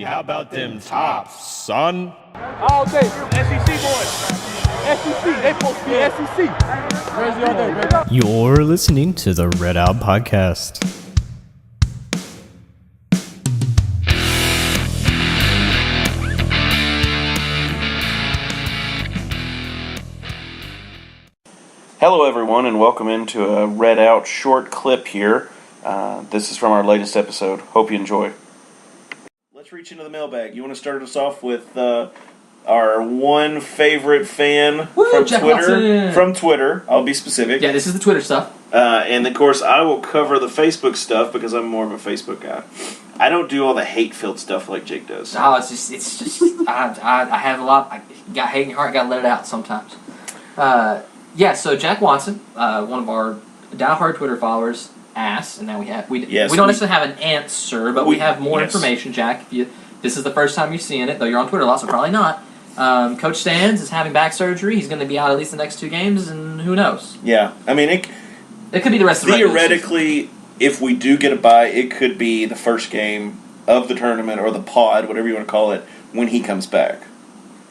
how about them tops, son? All day, SEC boys. SEC, they supposed to be SEC. Where's your day, baby? You're listening to the Red Out Podcast. Hello everyone, and welcome into a Red Out short clip here. This is from our latest episode. Hope you enjoy. Let's reach into the mailbag. You want to start us off with our one favorite fan from Twitter? From Twitter, I'll be specific. Yeah, this is the Twitter stuff. And of course, I will cover the Facebook stuff because I'm more of a Facebook guy. I don't do all the hate-filled stuff like Jake does. No, it's just. I have a lot. I got hate in your heart. Got to let it out sometimes. Yeah. So Jack Watson, one of our diehard Twitter followers, asked, and now we don't necessarily have an answer, but we have more information. Jack, if this is the first time you're seeing it, though you're on Twitter a lot, so probably not. Coach Sands is having back surgery. He's going to be out at least the next 2 games, and who knows? Yeah, I mean it could be the rest of the theoretically. If we do get a bye, it could be the first game of the tournament or the pod, whatever you want to call it, when he comes back.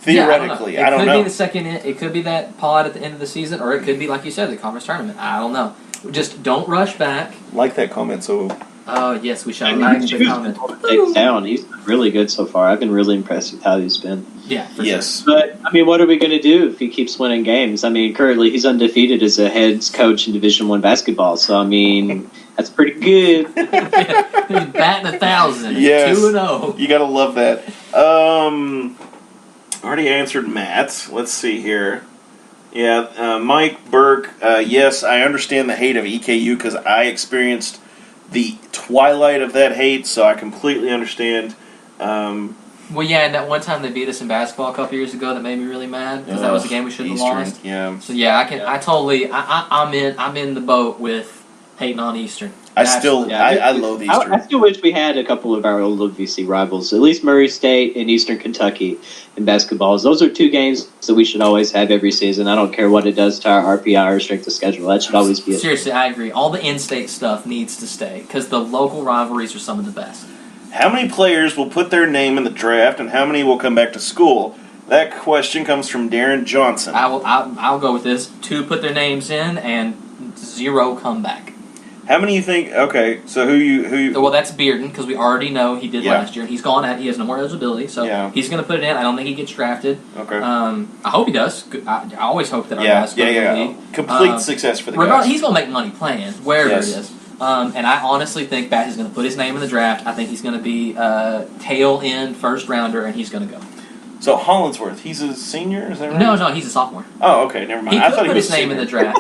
Theoretically, I don't know. It could be the second. It could be that pod at the end of the season, or it could be, like you said, the conference tournament. I don't know. Just don't rush back. Like that comment, so. Oh yes, we shall. Like the comment. Takes down. He's been really good so far. I've been really impressed with how he's been. Yeah, for yes. Sure. But I mean, what are we going to do if he keeps winning games? I mean, currently he's undefeated as a head coach in Division I basketball. So I mean, that's pretty good. He's batting 1,000. Yes. 2-0. You gotta love that. Already answered Matt. Let's see here. Yeah, Mike Burke. Yes, I understand the hate of EKU because I experienced the twilight of that hate, so I completely understand. Well, yeah, and that one time they beat us in basketball a couple years ago that made me really mad because that was a game we shouldn't have lost. Yeah. So yeah, I'm in the boat with hating on Eastern. I loathe Eastern. I still wish we had a couple of our old VC rivals, at least Murray State and Eastern Kentucky in basketballs. Those are 2 games that we should always have every season. I don't care what it does to our RPI or strength of schedule. That should always be it. Seriously, I agree. All the in-state stuff needs to stay because the local rivalries are some of the best. How many players will put their name in the draft, and how many will come back to school? That question comes from Darren Johnson. I'll go with this: 2 put their names in, and 0 come back. How many you think? Okay, so who you? Well, that's Bearden because we already know he did last year. He's gone out. He has no more eligibility, so he's going to put it in. I don't think he gets drafted. Okay. I hope he does. I always hope that our guys go to the league. Complete success for the guys. He's going to make money playing wherever it is. And I honestly think Bassey's going to put his name in the draft. I think he's going to be tail end first rounder, and he's going to go. So Hollinsworth, he's a senior, is that right? No, he's a sophomore. Oh, okay, never mind. He could put his name in the draft.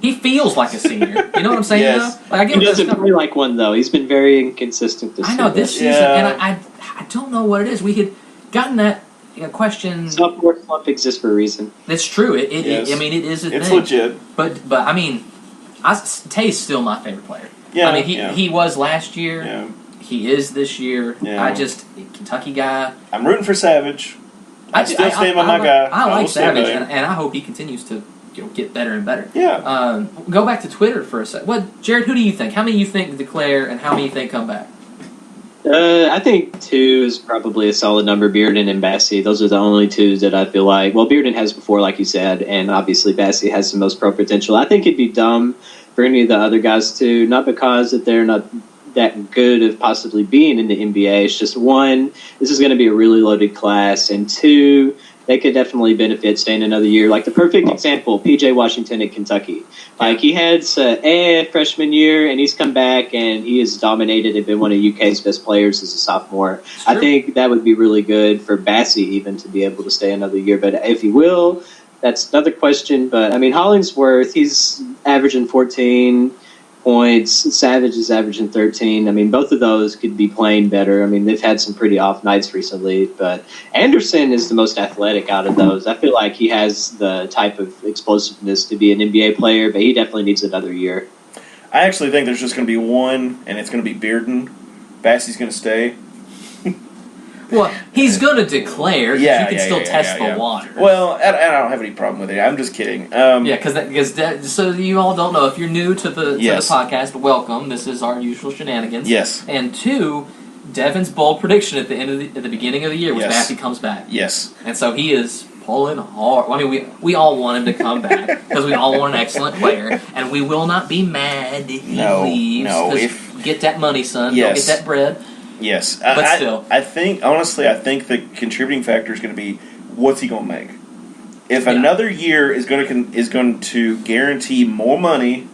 He feels like a senior. You know what I'm saying? Yes. Like, he doesn't play like one, though. He's been very inconsistent this season. I know, this season, and I don't know what it is. We had gotten that question. Sophomore slump exists for a reason. That's true. It is a thing. It's legit. But I mean, Tay's still my favorite player. Yeah, I mean, he was last year. Yeah. He is this year. Yeah. Kentucky guy. I'm rooting for Savage. I still stand by my guy. I like Savage, and I hope he continues to get better and better. Yeah. Go back to Twitter for a second. Jared, who do you think? How many you think declare, and how many you think come back? I think 2 is probably a solid number. Bearden and Bassey. Those are the only 2 that I feel like. Well, Bearden has before, like you said, and obviously Bassey has the most pro potential. I think it'd be dumb for any of the other guys to, not because that they're not that good of possibly being in the NBA. It's just, 1, this is going to be a really loaded class, and 2, they could definitely benefit staying another year. Like the perfect example, P.J. Washington at Kentucky. Like he had freshman year, and he's come back and he has dominated and been one of UK's best players as a sophomore. I think that would be really good for Bassey even to be able to stay another year. But if he will, that's another question. But I mean, Hollingsworth, he's averaging 14 points. Savage is averaging 13. I mean, both of those could be playing better. I mean, they've had some pretty off nights recently, but Anderson is the most athletic out of those. I feel like he has the type of explosiveness to be an NBA player, but he definitely needs another year. I actually think there's just going to be one, and it's going to be Bearden. Bassey's going to stay. Well, he's going to declare. You can still test the water. Well, I don't have any problem with it. I'm just kidding. Because so you all don't know, if you're new to the podcast, welcome. This is our usual shenanigans. Yes. And 2, Devin's bold prediction at the beginning of the year was Yes. Bassey comes back. Yes. And so he is pulling hard. I mean, we all want him to come back because we all want an excellent player, and we will not be mad if he leaves. No, 'cause if- get that money, son. Yes. Go get that bread. Yes. But still. I think, honestly, I think the contributing factor is going to be what's he going to make. If another year is going to guarantee more money,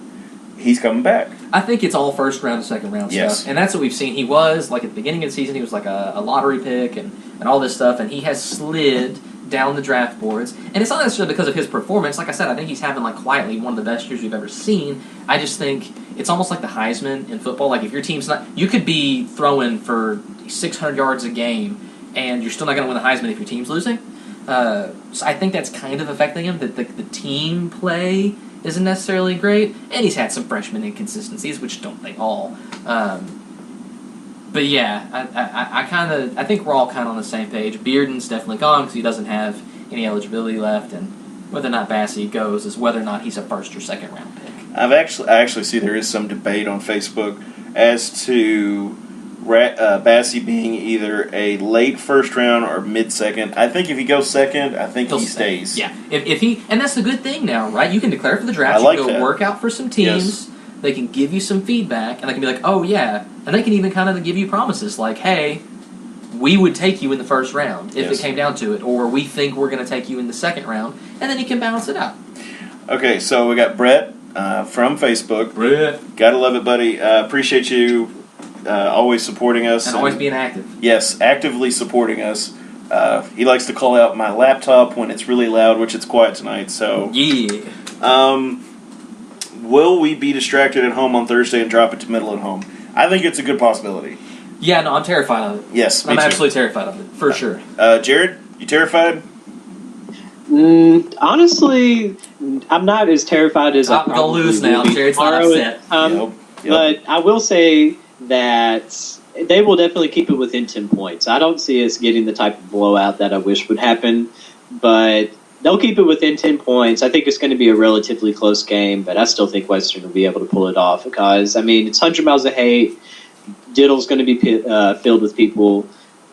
he's coming back. I think it's all first round and second round Yes. stuff. And that's what we've seen. He was, like, at the beginning of the season, he was like a lottery pick and all this stuff, and he has slid down the draft boards. And it's not necessarily because of his performance. Like I said, I think he's having, like, quietly one of the best years we've ever seen. I just think it's almost like the Heisman in football. Like, if your team's not... You could be throwing for 600 yards a game, and you're still not going to win the Heisman if your team's losing. So I think that's kind of affecting him, that the team play isn't necessarily great, and he's had some freshman inconsistencies, which don't they all. But yeah, I think we're all kind of on the same page. Bearden's definitely gone because he doesn't have any eligibility left, and whether or not Bassey goes is whether or not he's a first or second round pick. I actually see there is some debate on Facebook as to Bassey being either a late first round or mid second. I think if he goes second, I think he stays. Yeah, if he, and that's the good thing now, right? You can declare for the draft. I like you can go that. work out for some teams. Yes. They can give you some feedback, and they can be like, "Oh yeah," and they can even kind of give you promises like, "Hey, we would take you in the first round if Yes. it came down to it," or "We think we're going to take you in the second round," and then you can balance it out. Okay, so we got Brett from Facebook. Brett, Gotta love it, buddy. Appreciate you always supporting us. and always being active. Yes, actively supporting us. He likes to call out my laptop when it's really loud, which it's quiet tonight. So, Yeah. will we be distracted at home on Thursday and drop it to middle at home? I think it's a good possibility. Yeah, no, I'm terrified of it. Yes, me I'm too. absolutely terrified of it, for sure. Jared, you terrified? Honestly, I'm not as terrified as I I'm gonna probably lose will now. be Jared's not tomorrow. upset. Yep. But I will say that they will definitely keep it within 10 points. I don't see us getting the type of blowout that I wish would happen, but they'll keep it within 10 points. I think it's going to be a relatively close game, but I still think Western will be able to pull it off because, I mean, it's 100 miles of hate. Diddle's going to be filled with people.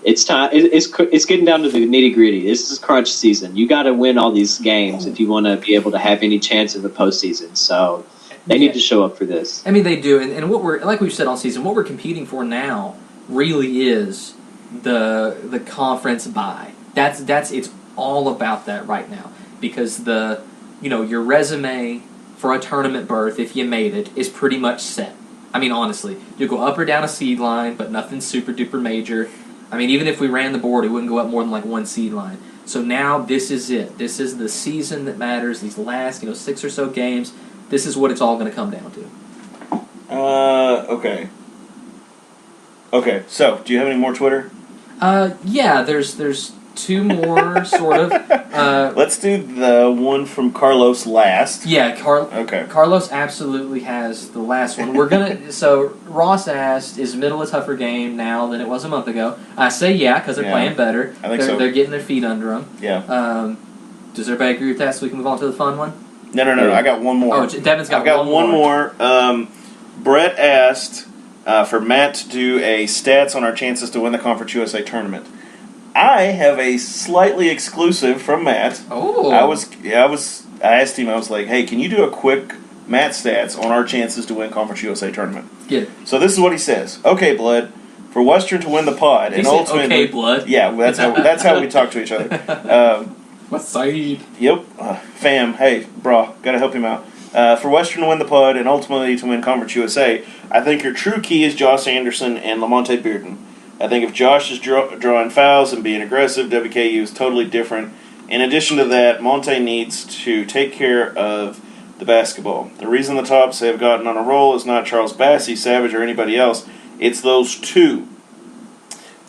It's time. It's getting down to the nitty gritty. This is crunch season. You got to win all these games if you want to be able to have any chance of the postseason. So they need to show up for this. I mean, they do, and what we're, like we've said all season, what we're competing for now really is the conference bye. That's it's all about that right now because your resume for a tournament berth, if you made it, is pretty much set. I mean, honestly, you go up or down a seed line, but nothing super duper major. I mean, even if we ran the board, it wouldn't go up more than like one seed line. So now this is it. This is the season that matters. These last 6 or so games. This is what it's all going to come down to. Okay. Okay, so, do you have any more Twitter? Yeah, there's two more, sort of. Let's do the one from Carlos last. Yeah, Okay. Carlos absolutely has the last one. We're gonna. So Ross asked, "Is middle a tougher game now than it was a month ago?" I say yeah, because they're playing better. I think so. They're getting their feet under them. Yeah. Does everybody agree with that? So we can move on to the fun one. No. I got one more. Oh, Devin's got I've got one more. Brett asked for Matt to do a stats on our chances to win the Conference USA tournament. I have a slightly exclusive from Matt. Oh. I asked him, I was like, hey, can you do a quick Matt stats on our chances to win Conference USA tournament? Get it. So this is what he says. Okay, Blood, for Western to win the pod, and ultimately, okay, Blood. Yeah, that's how we talk to each other. What's side? Yep, fam. Hey, bro, gotta help him out. For Western to win the pod and ultimately to win Conference USA, I think your true key is Josh Anderson and Lamonte Bearden. I think if Josh is drawing fouls and being aggressive, WKU is totally different. In addition to that, Monte needs to take care of the basketball. The reason the Tops have gotten on a roll is not Charles Bassey, Savage, or anybody else. It's those two.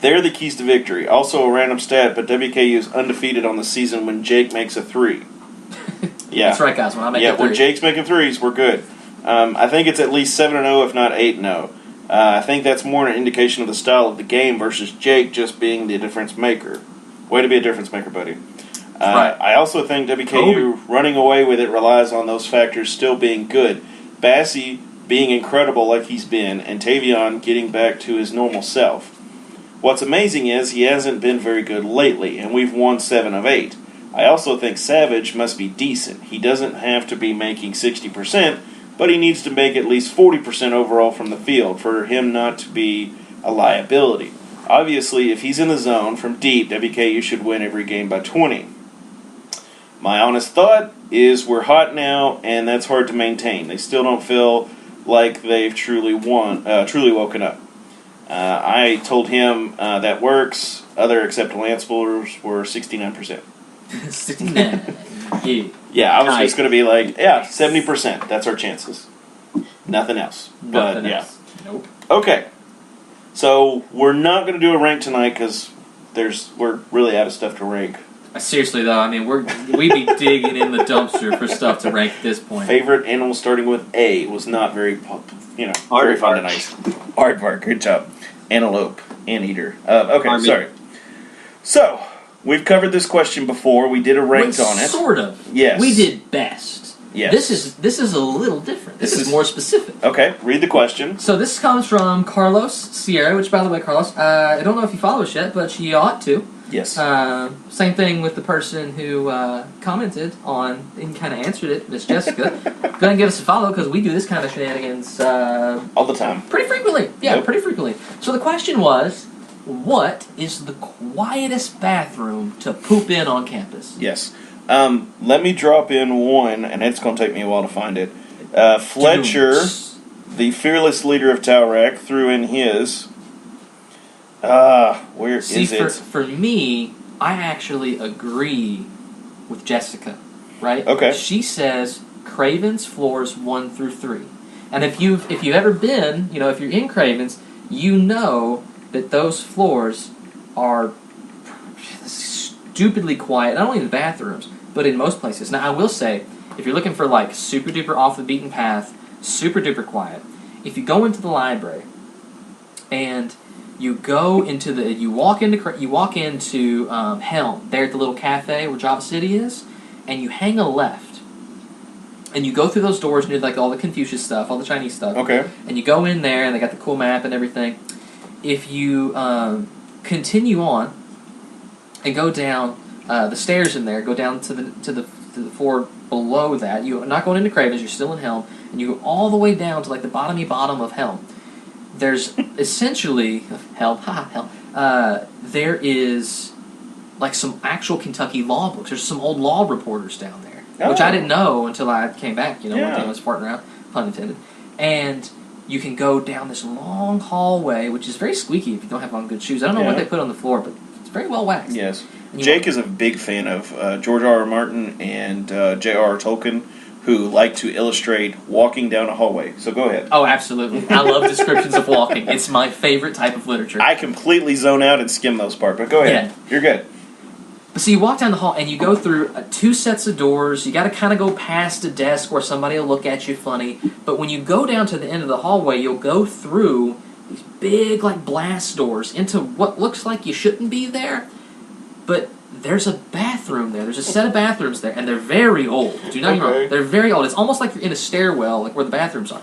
They're the keys to victory. Also a random stat, but WKU is undefeated on the season when Jake makes a three. Yeah. That's right, guys. When I make a three. When Jake's making threes, we're good. I think it's at least 7-0, if not 8-0. I think that's more an indication of the style of the game versus Jake just being the difference maker. Way to be a difference maker, buddy. Right. I also think WKU running away with it relies on those factors still being good. Bassey being incredible like he's been, and Tavion getting back to his normal self. What's amazing is he hasn't been very good lately, and we've won 7 of 8. I also think Savage must be decent. He doesn't have to be making 60%, but he needs to make at least 40% overall from the field for him not to be a liability. Obviously, if he's in the zone from deep, WKU should win every game by 20. My honest thought is we're hot now, and that's hard to maintain. They still don't feel like they've truly woken up. I told him that works. Other acceptable answers were 69%. 69. Yeah. Yeah, I was just going to be like, 70%. That's our chances. Nothing else. But, Nothing else. Nope. Okay. So, we're not going to do a rank tonight because we're really out of stuff to rank. Seriously though, I mean, we'd be digging in the dumpster for stuff to rank at this point. Favorite animal starting with A was not very, very fun tonight. Aardvark, good job. Antelope, anteater. Okay, Army. Sorry. So, we've covered this question before. We did a ranked on it. Sort of. Yes. We did best. Yes. This is a little different. This is more specific. Okay, read the question. So this comes from Carlos Sierra, which, by the way, Carlos, I don't know if you follow us yet, but you ought to. Yes. Same thing with the person who commented on and kind of answered it, Miss Jessica. Go ahead and give us a follow because we do this kind of shenanigans all the time. pretty frequently. Yeah, Yep. pretty frequently. So the question was, what is the quietest bathroom to poop in on campus? Yes. Let me drop in one, and it's going to take me a while to find it. Fletcher, the fearless leader of Towrac, threw in his. Where is it? For me, I actually agree with Jessica, right? Okay. She says Craven's floors 1 through 3. And if you've ever been, if you're in Craven's, you know that those floors are stupidly quiet, not only in the bathrooms, but in most places. Now, I will say, if you're looking for like super duper off the beaten path, super duper quiet, if you go into the library and you go into you walk into Helm there at the little cafe where Java City is, and you hang a left, and you go through those doors near like all the Confucius stuff, all the Chinese stuff. Okay. And you go in there, and they got the cool map and everything. If you continue on and go down the stairs in there, go down to the floor below that. You're not going into Cravens, you're still in Helm, and you go all the way down to like the bottom of Helm. There's essentially there is like some actual Kentucky law books. There's some old law reporters down there, which I didn't know until I came back. One day I was farting around, pun intended. And you can go down this long hallway, which is very squeaky if you don't have on good shoes. I don't know what they put on the floor, but it's very well waxed. Yes. Jake is a big fan of George R.R. Martin and J.R.R. Tolkien, who like to illustrate walking down a hallway. So go ahead. Oh, absolutely. I love descriptions of walking. It's my favorite type of literature. I completely zone out and skim those parts, but go ahead. Yeah. You're good. So you walk down the hall, and you go through 2 sets of doors. You got to kind of go past a desk where somebody will look at you funny. But when you go down to the end of the hallway, you'll go through these big, like, blast doors into what looks like you shouldn't be there. But there's a bathroom there. There's a set of bathrooms there, and they're very old. Do not get me wrong. They're very old. It's almost like you're in a stairwell, like where the bathrooms are.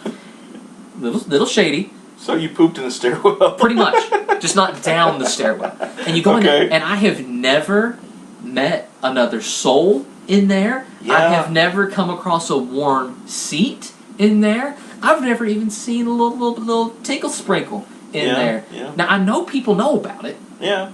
Little shady. So you pooped in a stairwell? Pretty much. Just not down the stairwell. And you go in there, and I have never met another soul in there. Yeah. I have never come across a warm seat in there. I've never even seen a little tinkle sprinkle in there. Yeah. Now, I know people know about it. Yeah.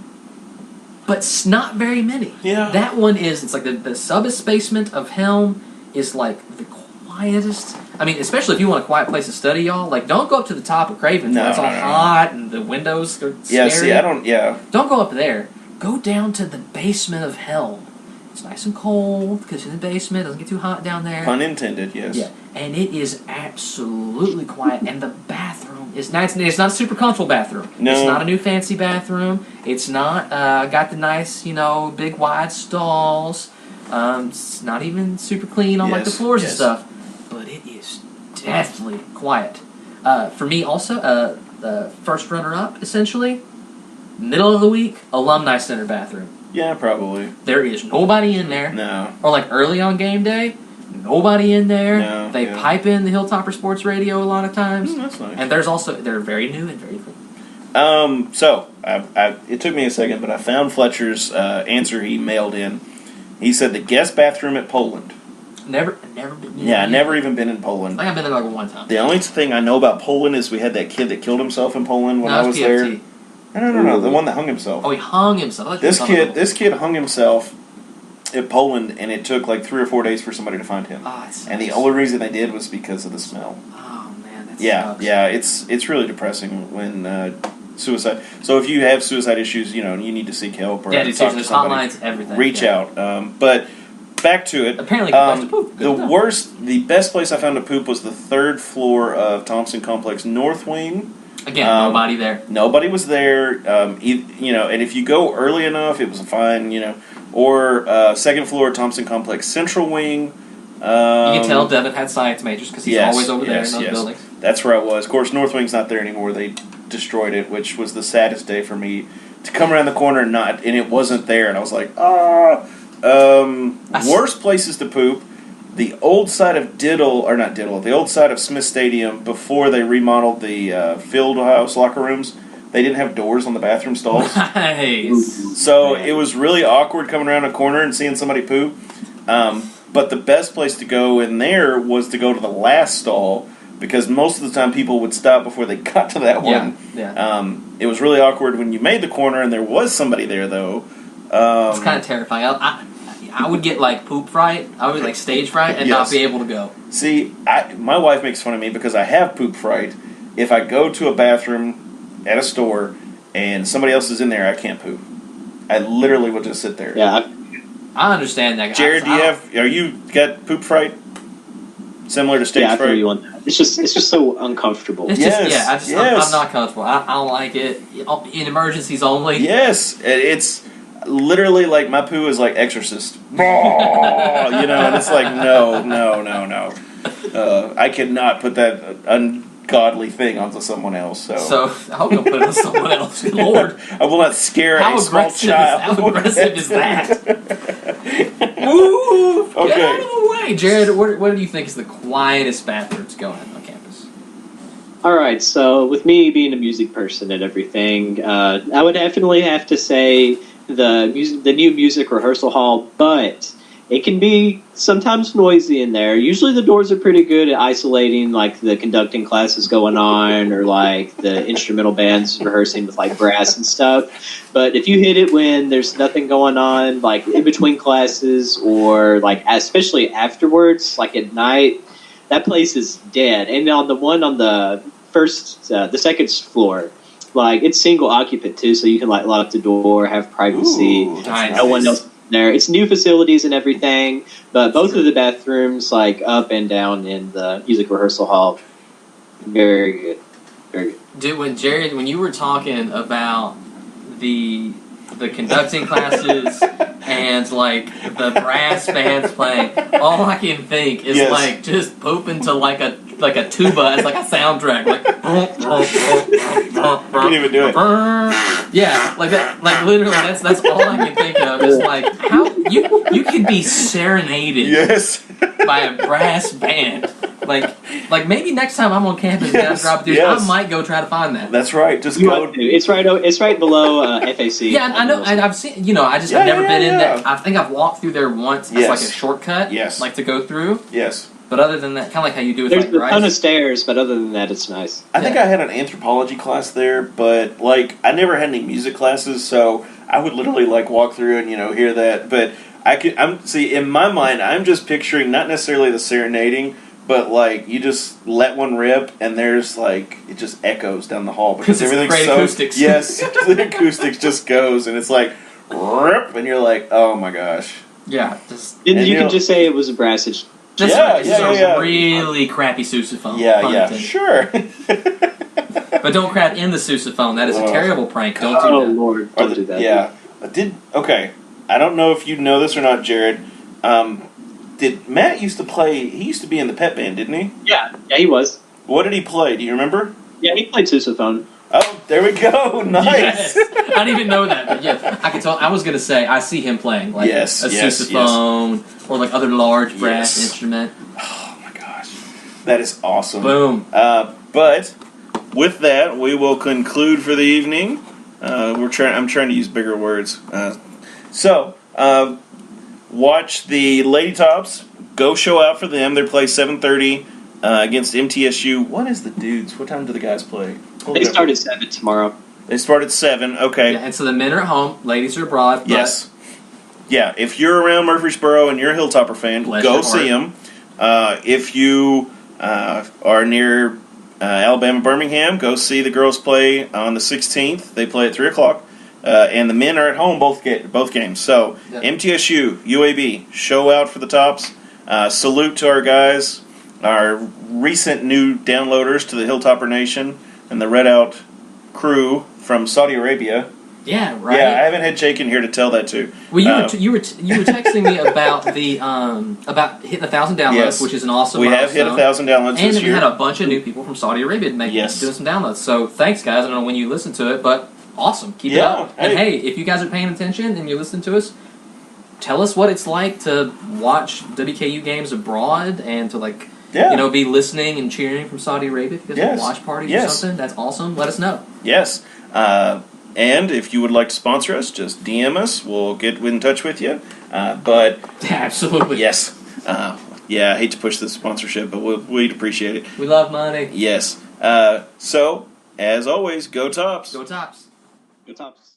But not very many. Yeah. That one it's like the sub-basement of Helm is like the quietest. I mean, especially if you want a quiet place to study, y'all. Like, don't go up to the top of Craven's. No, It's all no. hot and the windows are Yeah, scary. see, I don't, Don't go up there. Go down to the basement of Helm. It's nice and cold because you're in the basement. It doesn't get too hot down there. Pun intended, yes. Yeah, and it is absolutely quiet. And the bathroom is nice. It's not a super comfortable bathroom. No. It's not a new fancy bathroom. It's not got the nice, big wide stalls. It's not even super clean on like the Yes, floors and yes. stuff. But it is definitely quiet. For me also, the first runner-up, essentially, middle of the week, alumni center bathroom. Yeah, probably. There is nobody in there. No. Or like early on game day, nobody in there. No, They yeah. pipe in the Hilltopper Sports Radio a lot of times. That's nice. And they're very new and very clean. So, it took me a second, but I found Fletcher's answer he mailed in. He said the guest bathroom at Poland. Never been. Yeah, never even been in Poland. I think I've been there like one time. The only thing I know about Poland is we had that kid that killed himself in Poland when No, I was PFT. there. No, the one that hung himself. Oh, he hung himself. I thought This you were talking kid hung himself in Poland, and it took like 3 or 4 days for somebody to find him. about- Oh, it sucks. And the only reason they did was because of the smell. Oh man, that sucks. Yeah, it's really depressing when suicide. So if you have suicide issues, you need to seek help or Yeah, dude, talk seriously, to there's somebody. hotlines, everything. Reach yeah. out. But back to it. Apparently, good place to poop. Good enough. The best place I found to poop was the 3rd floor of Thompson Complex North Wing. Again, nobody there. Nobody was there. And if you go early enough, it was fine. Or 2nd floor Thompson Complex Central Wing. You can tell Devin had science majors because he's always over there in those buildings. That's where I was. Of course, North Wing's not there anymore. They destroyed it, which was the saddest day for me to come around the corner and it wasn't there. And I was like, worst places to poop. The old side of the old side of Smith Stadium before they remodeled the field house locker rooms. They didn't have doors on the bathroom stalls. Nice. So it was really awkward coming around a corner and seeing somebody poop. But the best place to go in there was to go to the last stall because most of the time people would stop before they got to that one. Yeah. It was really awkward when you made the corner and there was somebody there, though. It's kind of terrifying. I would get like poop fright. I would like stage fright and not be able to go. See, my wife makes fun of me because I have poop fright. If I go to a bathroom at a store and somebody else is in there, I can't poop. I literally will just sit there. Yeah. I understand that. Jared, are you got poop fright? Similar to stage Yeah, I fright? feel you on that. It's just so uncomfortable. It's Yes, I'm not comfortable. I don't like it. In emergencies only. Yes, it's literally like my poo is like Exorcist. And it's like no. I cannot put that ungodly thing onto someone else. So how can I put it on someone else? Lord, I will not scare a small child. How aggressive is that? Move! Okay. Get out of the way, Jared. What do you think is the quietest bathroom to go in on campus? All right, so with me being a music person and everything, I would definitely have to say the new music rehearsal hall, but it can be sometimes noisy in there. Usually the doors are pretty good at isolating like the conducting classes going on or like the instrumental bands rehearsing with like brass and stuff. But if you hit it when there's nothing going on, like in between classes or like especially afterwards, like at night, that place is dead. And on the one on the second floor, like it's single occupant too, so you can like lock the door, have privacy. Ooh, nice. No one else there. It's new facilities and everything, but both of the bathrooms, like up and down in the music rehearsal hall, very good, very good. Dude, when you were talking about the conducting classes and like the brass bands playing, all I can think is like just pooping to like a tuba as like a soundtrack, like Can't even do it. Yeah, like that, like literally that's all I can think of is like how you could be serenaded by a brass band. Like maybe next time I'm on campus and I drop through, I might go try to find that. That's right. Just You go. want to. It's right below FAC. Yeah, I know. And I've seen. I've never been in there. I think I've walked through there once as like a shortcut. Yes. Like to go through. Yes. But other than that, kind of like how you do with There's like a rice. ton of stairs, but other than that, it's nice. I think I had an anthropology class there, but like I never had any music classes, so I would literally like walk through and hear that. But in my mind, I'm just picturing not necessarily the serenading, but like you just let one rip and there's like it just echoes down the hall because it's everything's great so acoustics. Yes, the acoustics just goes and it's like rip and you're like, oh my gosh. Yeah, just And you can just say it was a brassage. this yeah. really crappy sousaphone. Yeah, sure. But don't crap in the sousaphone. That is a terrible prank. Don't Oh do that. Lord, don't do that. Yeah. Okay. I don't know if you know this or not, Jared. Did Matt used to play? He used to be in the pep band, didn't he? Yeah, he was. What did he play? Do you remember? Yeah, he played sousaphone. Oh, there we go. Nice. Yes. I didn't even know that, but yeah, I could tell. I was gonna say I see him playing like a sousaphone or like other large brass instrument. Oh my gosh, that is awesome. Boom. But with that, we will conclude for the evening. I'm trying to use bigger words. Watch the Lady Tops. Go show out for them. They play 7:30 against MTSU. What is the dudes? What time do the guys play? They start at 7 tomorrow. They start at 7. Okay. Yeah, and so the men are at home, ladies are abroad. But Yes. Yeah, if you're around Murfreesboro and you're a Hilltopper fan, Bless go your see them. If you are near Alabama, Birmingham, go see the girls play on the 16th. They play at 3 o'clock. And the men are at home both games. So, Yep. MTSU, UAB, show out for the Tops. Salute to our guys, our recent new downloaders to the Hilltopper Nation and the Red Out crew from Saudi Arabia. Yeah, right. Yeah, I haven't had Jake in here to tell that to. Well, you were texting me about the about hitting 1,000 downloads, Yes. which is an awesome. We have hit milestone. 1,000 downloads And this we year. had a bunch of new people from Saudi Arabia doing some downloads. So thanks, guys. I don't know when you listen to it, but awesome. Keep it up. And hey, if you guys are paying attention and you listen to us, tell us what it's like to watch WKU games abroad and to be listening and cheering from Saudi Arabia. If you guys have watch parties or something, that's awesome. Let us know. Yes. And if you would like to sponsor us, just DM us. We'll get in touch with you. But absolutely. Yes. I hate to push the sponsorship, but we'd appreciate it. We love money. Yes. So, as always, go Tops. Go Tops. Go Tops.